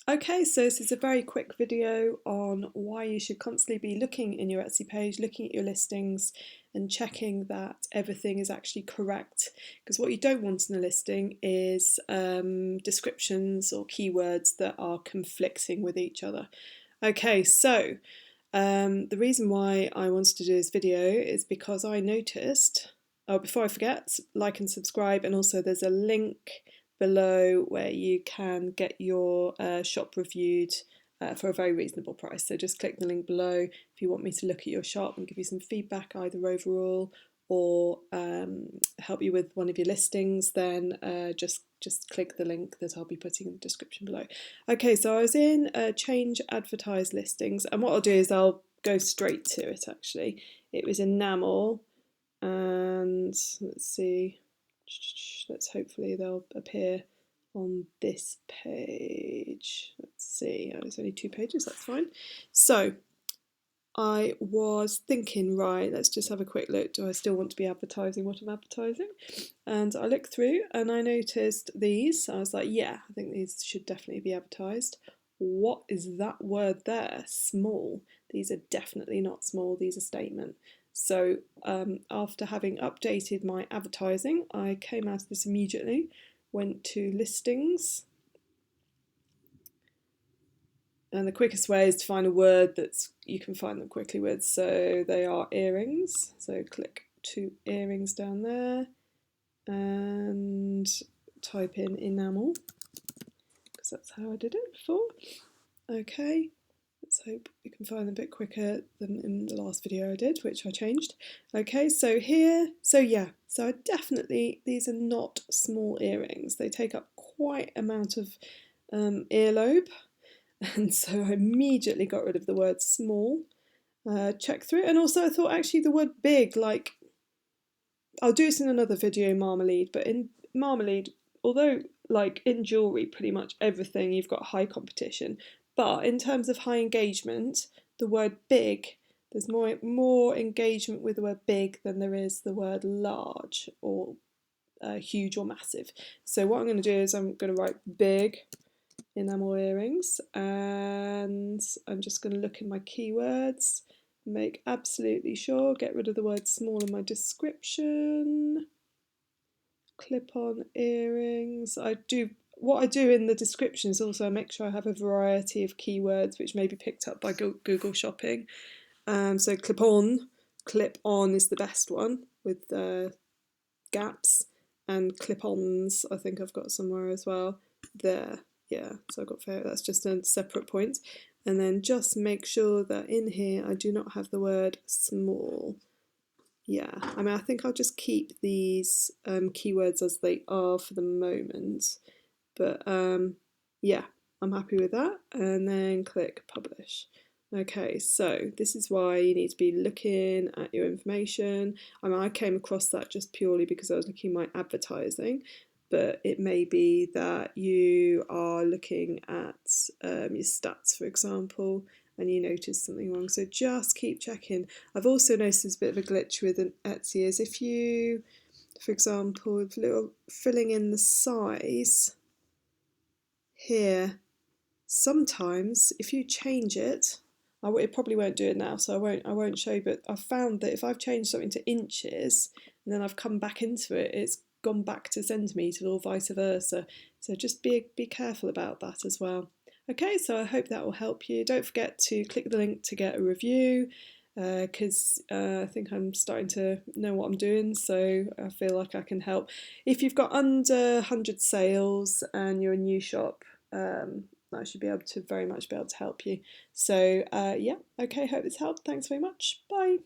Okay, so this is a very quick video on why you should constantly be looking in your Etsy page, looking at your listings and checking that everything is actually correct. Because what you don't want in a listing is descriptions or keywords that are conflicting with each other. Okay, so the reason why I wanted to do this video is because I noticed, oh, before I forget, like and subscribe, and also there's a link below where you can get your shop reviewed for a very reasonable price. So just click the link below if you want me to look at your shop and give you some feedback either overall or help you with one of your listings, then just click the link that I'll be putting in the description below. Okay, so I was in change advertised listings, and what I'll do is I'll go straight to it actually. It was enamel, and let's see, let's hopefully they'll appear on this page. Let's see, oh, there's only 2 pages, that's fine. So I was thinking, right, let's just have a quick look. Do I still want to be advertising what I'm advertising? And I looked through and I noticed these. I was like, yeah, I think these should definitely be advertised. What is that word there? Small. These are definitely not small, these are statement. So after having updated my advertising, I came out of this immediately, went to listings, and the quickest way is to find a word that you can find them quickly with. So they are earrings. So click to earrings down there and type in enamel, because that's how I did it before. Okay, let's hope we can find them a bit quicker than in the last video I did, which I changed. Okay, so here, so yeah, so I definitely, these are not small earrings. They take up quite amount of earlobe. And so I immediately got rid of the word small, checked through, and also I thought actually the word big, like, I'll do this in another video, marmalade, but in marmalade, although like in jewellery, pretty much everything you've got high competition, but in terms of high engagement, the word big, there's more engagement with the word big than there is the word large or huge or massive. So what I'm going to do is I'm going to write big enamel earrings, and I'm just going to look in my keywords, make absolutely sure, get rid of the word small in my description, clip-on earrings. What I do in the description is also I make sure I have a variety of keywords which may be picked up by Google Shopping. So clip-on is the best one with gaps, and clip-ons I think I've got somewhere as well. There, yeah, so I've got that's just a separate point. And then just make sure that in here I do not have the word small. Yeah, I mean, I think I'll just keep these keywords as they are for the moment. But yeah, I'm happy with that. And then click publish. Okay, so this is why you need to be looking at your information. I mean, I came across that just purely because I was looking at my advertising, but it may be that you are looking at your stats, for example, and you notice something wrong. So just keep checking. I've also noticed there's a bit of a glitch with an Etsy is if you, for example, if little filling in the size here, sometimes if you change it, it probably won't do it now, so I won't show you, but I've found that if I've changed something to inches and then I've come back into it, it's gone back to centimetres or vice versa. So just be careful about that as well. Okay, so I hope that will help you. Don't forget to click the link to get a review, because I think I'm starting to know what I'm doing, so I feel like I can help. If you've got under 100 sales and you're a new shop, I should be able to very much be able to help you. So yeah, okay, hope this helped. Thanks very much. Bye.